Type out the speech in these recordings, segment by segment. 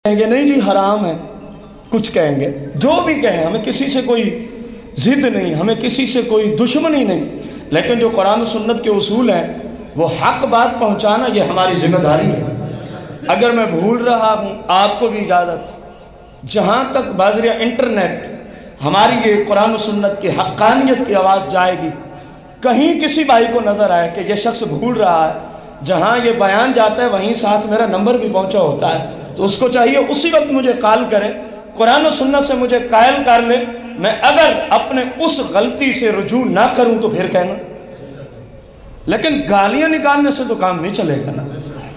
کہیں نہیں جی حرام ہے، کچھ کہیں گے، جو بھی کہیں، ہمیں کسی سے کوئی ضد نہیں، ہمیں کسی سے کوئی دشمنی نہیں، لیکن جو قرآن و سنت کے اصول ہیں وہ حق بات پہنچانا یہ ہماری ذمہ داری ہے۔ اگر میں بھول رہا ہوں آپ کو بھی اجازت ہے، جہاں تک بازریہ انٹرنیٹ ہماری یہ قرآن و سنت کی حقانیت کی آواز جائے گی، کہیں کسی بھائی کو نظر آئے کہ یہ شخص بھول رہا ہے، جہاں یہ بیان جاتا ہے وہیں ساتھ میرا نمبر بھی پہنچا ہوتا ہے، تو اس کو چاہیے اسی وقت مجھے کال کرے، قرآن و سنت سے مجھے قائل کر لے، میں اگر اپنے اس غلطی سے رجوع نہ کروں تو پھر کہنا، لیکن گالیاں نکالنے سے تو کام نہیں چلے گا نا۔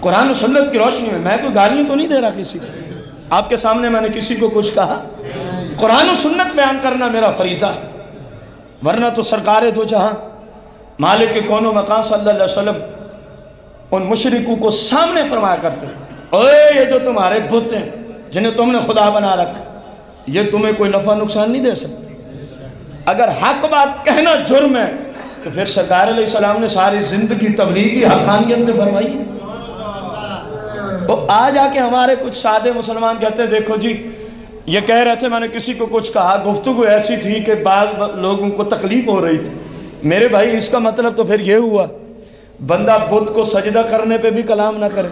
قرآن و سنت کی روشنی میں کوئی گالیاں تو نہیں دے رہا کسی کو، آپ کے سامنے میں نے کسی کو کچھ کہا، قرآن و سنت بیان کرنا میرا فریضہ ہے، ورنہ تو سرکار دو جہاں مالک کون و مکان صلی اللہ علیہ وسلم ان مشرکوں کو سامنے فرمایا کرتے تھے، اوے یہ جو تمہارے بت ہیں جنہیں تم نے خدا بنا رکھا، یہ تمہیں کوئی نفع نقصان نہیں دے سکتے۔ اگر حق بات کہنا جرم ہے تو پھر سرکار علیہ السلام نے ساری زندگی تبلیغی حقانیت میں فرمائی ہے۔ وہ آج آ کے ہمارے کچھ سادے مسلمان کہتے ہیں دیکھو جی یہ کہہ رہے تھے، میں نے کسی کو کچھ کہا، گفتگو ایسی تھی کہ بعض لوگوں کو تکلیف ہو رہی تھی۔ میرے بھائی اس کا مطلب تو پھر یہ ہوا بندہ بت کو سجدہ کرنے پہ بھی کلام نہ کرے۔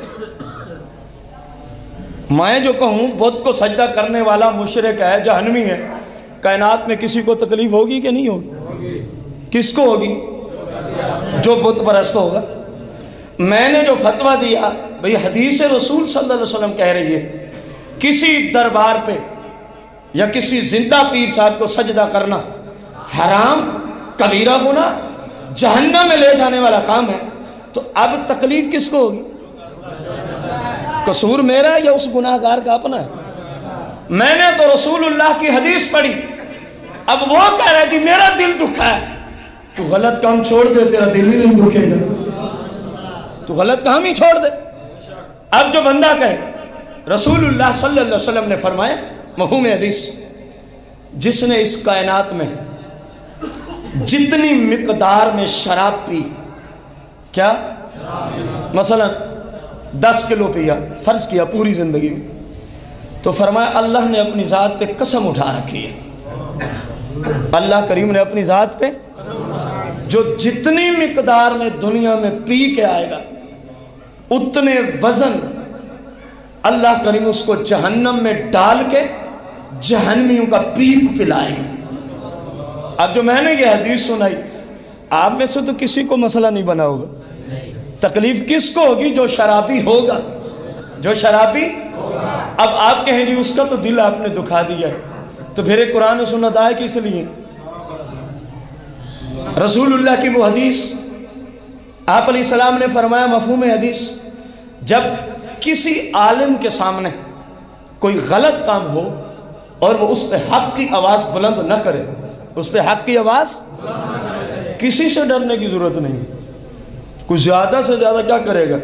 میں جو کہوں بت کو سجدہ کرنے والا مشرک ہے، جہنمی ہے، کائنات میں کسی کو تکلیف ہوگی کہ نہیں ہوگی؟ کس کو ہوگی؟ جو بت پرست ہوگا۔ میں نے جو فتویٰ دیا بھئی حدیث رسول صلی اللہ علیہ وسلم کہہ رہی ہے کسی دربار پہ یا کسی زندہ پیر صاحب کو سجدہ کرنا حرام، کبیرہ گناہ، جہنم میں لے جانے والا کام ہے، تو اب تکلیف کس کو ہوگی؟ قصور میرا ہے یا اس گناہگار کا اپنا ہے؟ میں نے تو رسول اللہ کی حدیث پڑھی، اب وہ کہہ رہا ہے جی میرا دل دکھا ہے، تو غلط کام چھوڑ دے، تیرا دل ہی نہیں دکھے گا، تو غلط کام ہی چھوڑ دے۔ اب جو بندہ کہے رسول اللہ صلی اللہ علیہ وسلم نے فرمایا مفہوم حدیث، جس نے اس کائنات میں جتنی مقدار میں شراب پی، کیا مثلا 10 کلو پیا، فرض کیا پوری زندگی میں، تو فرمایا اللہ نے اپنی ذات پہ قسم اٹھا رکھی ہے، اللہ کریم نے اپنی ذات پہ جو جتنی مقدار میں دنیا میں پی کے آئے گا اتنے وزن اللہ کریم اس کو جہنم میں ڈال کے جہنمیوں کا پیپ پلائے گا۔ اب جو میں نے یہ حدیث سنائی، آپ میں سے تو کسی کو مسئلہ نہیں بنا ہوگا، تکلیف کس کو ہوگی؟ جو شرابی ہوگا، جو شرابی۔ اب آپ کہیں جی اس کا تو دل آپ نے دکھا دیا ہے، تو پھر ایک قرآن و سنت آئے کس لیے؟ رسول اللہ کی وہ حدیث، آپ علیہ السلام نے فرمایا مفہوم حدیث، جب کسی عالم کے سامنے کوئی غلط کام ہو اور وہ اس پہ حق کی آواز بلند نہ کرے، اس پہ حق کی آواز، کسی سے ڈرنے کی ضرورت نہیں، کچھ زیادہ سے زیادہ کیا کرے گا؟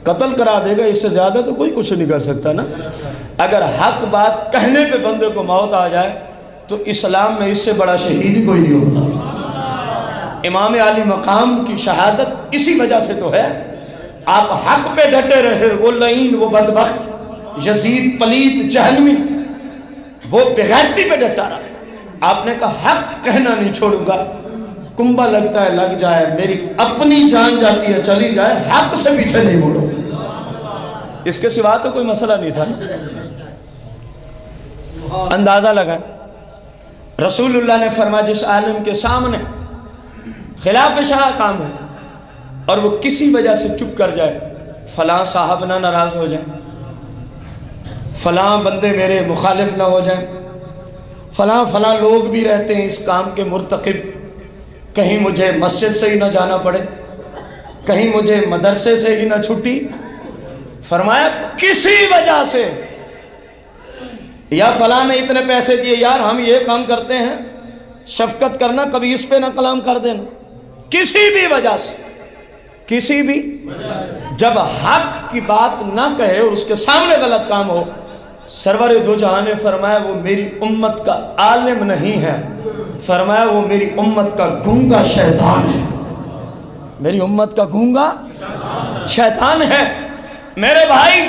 قتل کرا دے گا، اس سے زیادہ تو کوئی کچھ نہیں کر سکتا نا۔ اگر حق بات کہنے پہ بندے کو موت آ جائے تو اسلام میں اس سے بڑا شہید کوئی نہیں ہوتا۔ امام علی مقام کی شہادت اسی وجہ سے تو ہے، آپ حق پہ ڈٹے رہے، وہ لعین، وہ بدبخت یزید پلیت جہنمی، وہ بغیرتی پہ ڈٹا رہا، آپ نے کہا حق کہنا نہیں چھوڑوں گا، کنبا لگتا ہے لگ جائے، میری اپنی جان جاتی ہے چلی جائے، حق سے پیچھے نہیں موڑو۔ اس کے سوا تو کوئی مسئلہ نہیں تھا۔ اندازہ لگائیں، رسول اللہ نے فرمایا جس عالم کے سامنے خلاف شرع کام ہو اور وہ کسی وجہ سے چپ کر جائے، فلاں صاحب نہ ناراض ہو جائیں، فلاں بندے میرے مخالف نہ ہو جائیں، فلاں فلاں لوگ بھی رہتے ہیں اس کام کے مرتکب، کہیں مجھے مسجد سے ہی نہ جانا پڑے، کہیں مجھے مدرسے سے ہی نہ چھٹی، فرمایا کسی وجہ سے، یا فلاں نے اتنے پیسے دیے، یار ہم یہ کام کرتے ہیں، شفقت کرنا، کبھی اس پہ نہ کلام کر دینا، کسی بھی وجہ سے، کسی بھی، جب حق کی بات نہ کہے اور اس کے سامنے غلط کام ہو، سرور دو جہاں نے فرمایا وہ میری امت کا عالم نہیں ہے، فرمایا وہ میری امت کا گونگا شیطان ہے، میری امت کا گونگا شیطان ہے۔ میرے بھائی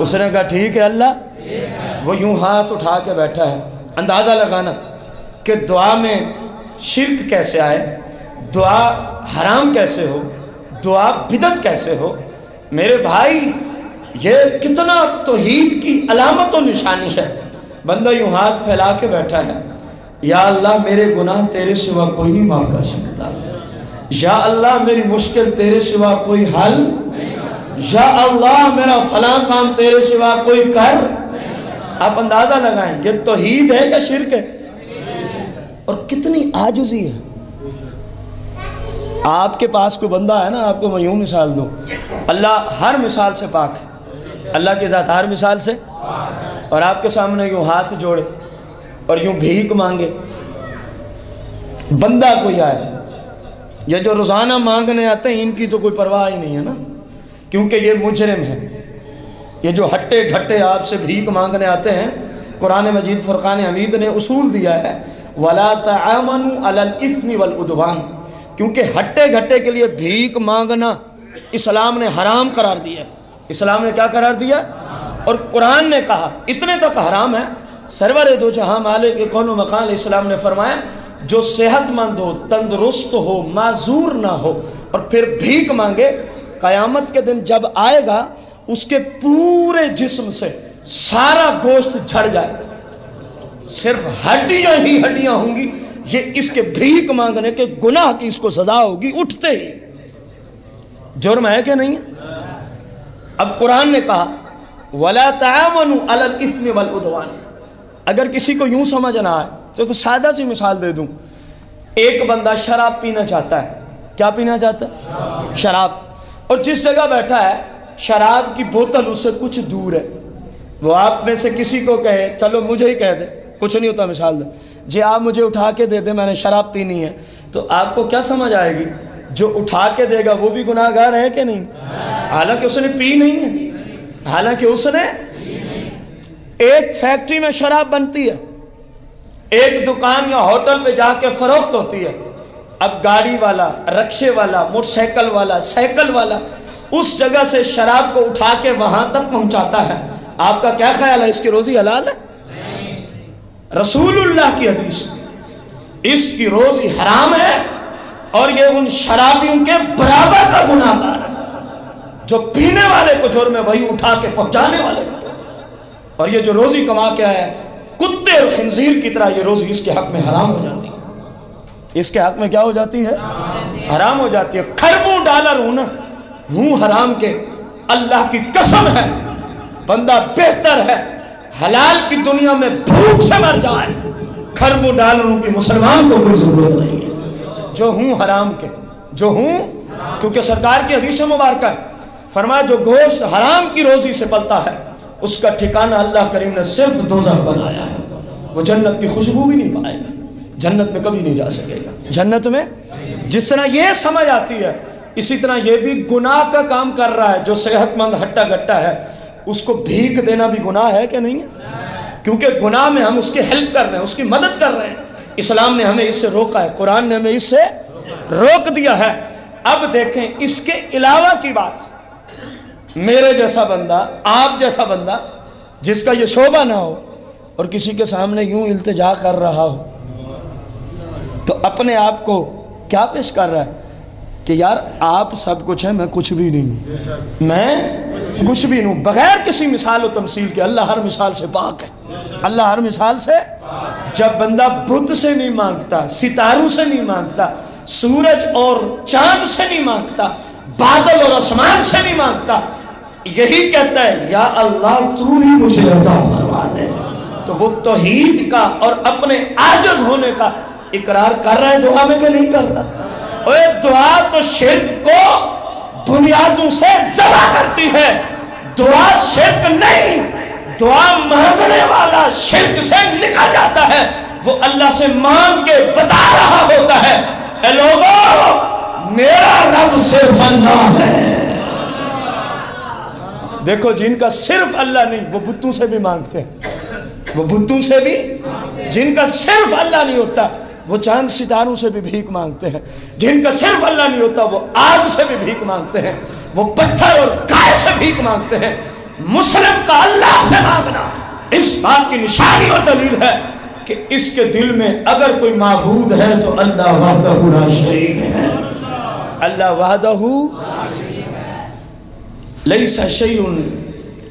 اس نے کہا ٹھیک ہے اللہ۔ وہ یوں ہاتھ اٹھا کے بیٹھا ہے۔ اندازہ لگانا کہ دعا میں شرک کیسے آئے، دعا حرام کیسے ہو، دعا بدعت کیسے ہو۔ میرے بھائی یہ کتنا توحید کی علامت و نشانی ہے۔ بندہ یوں ہاتھ پھیلا کے بیٹھا ہے، یا اللہ میرے گناہ تیرے سوا کوئی نہیں معاف کر سکتا، یا اللہ میری مشکل تیرے سوا کوئی حل، یا اللہ میرا فلاں کام تیرے سوا کوئی کر۔ آپ اندازہ لگائیں یہ توحید ہے یا شرک ہے؟ اور کتنی عاجزی ہے۔ آپ کے پاس کوئی بندہ ہے نا، آپ کو میں یوں مثال دوں، اللہ ہر مثال سے پاک ہے، اللہ کی ذات ہر مثال سے، اور آپ کے سامنے یوں ہاتھ جوڑے اور یوں بھیک مانگے، بندہ کوئی آئے، یہ جو روزانہ مانگنے آتے ہیں ان کی تو کوئی پرواہ ہی نہیں ہے نا، کیونکہ یہ مجرم ہے۔ یہ جو ہٹے گھٹے آپ سے بھیک مانگنے آتے ہیں، قرآن مجید فرقان حمید نے اصول دیا ہے وَلَا تَعَامَنُوا عَلَى الْإِثْمِ وَالْعُدْوَانِ، کیونکہ ہٹے گھٹے کے لیے بھیک مانگنا اسلام نے حرام قرار دیا۔ اسلام نے کیا قرار دیا؟ اور قرآن نے کہا اتنے تک حرام ہے، سرور دو جہاں مالک کون و مقام اسلام نے فرمایا جو صحت مند ہو، تندرست ہو، معذور نہ ہو اور پھر بھیک مانگے، قیامت کے دن جب آئے گا اس کے پورے جسم سے سارا گوشت جھڑ جائے گا، صرف ہڈیاں ہی ہڈیاں ہوں گی۔ یہ اس کے بھیک مانگنے کے گناہ کی اس کو سزا ہوگی اٹھتے ہی۔ جرم ہے کہ نہیں ہے؟ اب قرآن نے کہا وَلَا تَعَامَنُوا عَلَى الْإِثْمِ وَالْعُدْوَانِ۔ اگر کسی کو یوں سمجھ نہ آئے تو ایک سادہ سی مثال دے دوں۔ ایک بندہ شراب پینا چاہتا ہے، کیا پینا چاہتا ہے؟ شراب، اور جس جگہ بیٹھا ہے شراب کی بوتل اس سے کچھ دور ہے، وہ آپ میں سے کسی کو کہے چلو مجھے ہی کہہ دے، کچھ نہیں ہوتا، مثال دے جی آپ مجھے اٹھا کے دے دے میں نے شراب پینی ہے، تو آپ کو کیا سمجھ آئے گی؟ جو اٹھا کے دے گا وہ بھی گناہ گار ہے کہ نہیں؟ حالانکہ اس نے پی نہیں ہے، حالانکہ اس نے ایک فیکٹری میں شراب بنتی ہے، ایک دکان یا ہوٹل پہ جا کے فروخت ہوتی ہے، اب گاڑی والا، رکشے والا، موٹر سائیکل والا، سائیکل والا اس جگہ سے شراب کو اٹھا کے وہاں تک پہنچاتا ہے، آپ کا کیا خیال ہے اس کی روزی حلال ہے؟ رسول اللہ کی حدیث اس کی روزی حرام ہے، اور یہ ان شرابیوں کے برابر کا گناہ گار ہے۔ جو پینے والے کو جرم ہے وہی اٹھا کے پہنچانے والے کو، اور یہ جو روزی کما کے آیا کتے اور خنزیر کی طرح یہ روزی اس کے حق میں حرام ہو جاتی ہے۔ اس کے حق میں کیا ہو جاتی ہے؟ حرام ہو جاتی ہے۔ کھربوں ڈالر ہوں حرام کے، اللہ کی قسم ہے بندہ بہتر ہے حلال کی دنیا میں بھوک سے مر جائے، کھربوں ڈالروں کی مسلمان کو کوئی ضرورت نہیں ہے۔ جو ہوں حرام کے، جو ہوں، کیونکہ سرکار کی حدیث مبارکہ ہے، فرمایا جو گوشت حرام کی روزی سے پلتا ہے اس کا ٹھکانہ اللہ کریم نے صرف دوزخ بنایا ہے، وہ جنت کی خوشبو بھی نہیں پائے گا، جنت میں کبھی نہیں جا سکے گا۔ جنت میں جس طرح یہ سمجھ آتی ہے اسی طرح یہ بھی گناہ کا کام کر رہا ہے۔ جو صحت مند ہٹا گٹا ہے اس کو بھیک دینا بھی گناہ ہے کہ نہیں ہے؟ کیونکہ گناہ میں ہم اس کی ہیلپ کر رہے ہیں، اس کی مدد کر رہے ہیں۔ اسلام نے ہمیں اس سے روکا ہے، قرآن نے ہمیں اس سے روک دیا ہے۔ اب دیکھیں اس کے علاوہ کی بات، میرے جیسا بندہ، آپ جیسا بندہ جس کا یہ شعبہ نہ ہو اور کسی کے سامنے یوں التجا کر رہا ہو تو اپنے آپ کو کیا پیش کر رہا ہے کہ یار آپ سب کچھ ہیں، میں کچھ بھی نہیں ہوں، میں کچھ بھی نہیں ہوں، بغیر کسی مثال و تمثیل کے۔ اللہ ہر مثال سے پاک ہے، اللہ ہر مثال سے۔ جب بندہ بت سے نہیں مانگتا، ستاروں سے نہیں مانگتا، سورج اور چاند سے نہیں مانگتا، بادل اور آسمان سے نہیں مانگتا، یہی کہتا ہے یا اللہ تو ہی مجھے عطا فرما دے، تو وہ توحید کا اور اپنے عاجز ہونے کا اقرار کر رہا ہے دعا میں کہ نہیں کر رہا؟ اور دعا تو شرک کو بنیادوں سے ذبح کرتی ہے، دعا شرک نہیں، دعا مانگنے والا شرک سے نکل جاتا ہے، وہ اللہ سے مانگ کے بتا رہا ہوتا ہے اے لوگوں میرا رب صرف اللہ ہے۔ دیکھو جن کا صرف اللہ نہیں وہ بتوں سے بھی مانگتے ہیں، وہ بتوں سے بھی، جن کا صرف اللہ نہیں ہوتا وہ چاند ستاروں سے بھی بھیک مانگتے ہیں، جن کا صرف اللہ نہیں ہوتا وہ آگ سے بھی بھیک مانگتے ہیں، وہ پتھر اور گائے سے بھیک مانگتے ہیں۔ مسلم کا اللہ سے مانگنا اس بات کی نشانی اور دلیل ہے کہ اس کے دل میں اگر کوئی معبود ہے تو اللہ وحدہ لا شریک ہے. اللہ وحدہ لیس شیء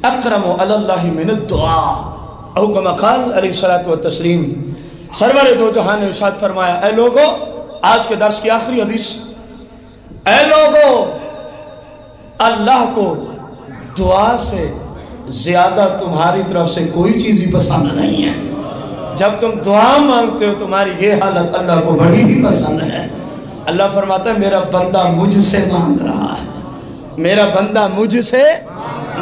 اکرم علی اللہ من الدعاء او کما قال علیہ الصلوۃ والتسلیم. سرور دو جہاں نے ارشاد فرمایا اے لوگو، آج کے درس کی آخری حدیث، اے لوگو اللہ کو دعا سے زیادہ تمہاری طرف سے کوئی چیز ہی پسند نہیں ہے. جب تم دعا مانگتے ہو تمہاری یہ حالت اللہ کو بڑی ہی پسند ہے. اللہ فرماتا ہے میرا بندہ مجھ سے مانگ رہا ہے، میرا بندہ مجھ سے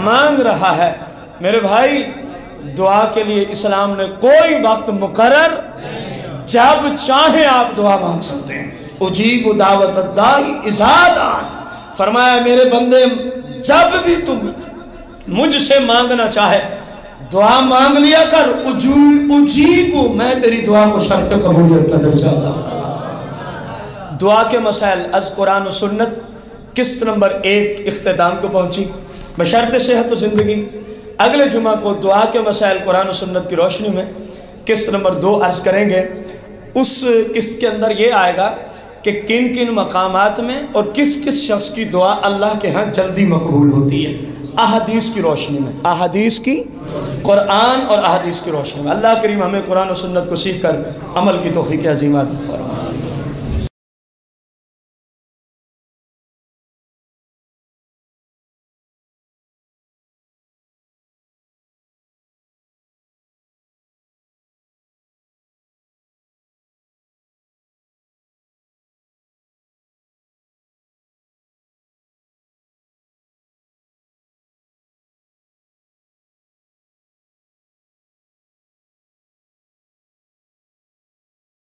مانگ رہا ہے. میرے بھائی دعا کے لیے اسلام نے کوئی وقت مقرر، جب چاہیں آپ دعا مانگ سکتے ہیں. اجیب دعوت الداعی اذا دعان، فرمایا میرے بندے جب بھی تم مجھ سے مانگنا چاہے دعا مانگ لیا کر. اجیب، میں تیری دعا کو شرف قبولیت کا درجہ عطا فرماؤں. دعا کے مسائل از قرآن و سنت قسط نمبر 1 اختتام کو پہنچی بشرط صحت و زندگی. اگلے جمعہ کو دعا کے مسائل قرآن و سنت کی روشنی میں قسط نمبر 2 عرض کریں گے. اس قسط کے اندر یہ آئے گا کہ کن کن مقامات میں اور کس کس شخص کی دعا اللہ کے ہاں جلدی مقبول ہوتی ہے، احادیث کی روشنی میں، احادیث کی، قرآن اور احادیث کی روشنی میں. اللہ کریم ہمیں قرآن و سنت کو سیکھ کر عمل کی توفیق عظیم عطا فرمائے.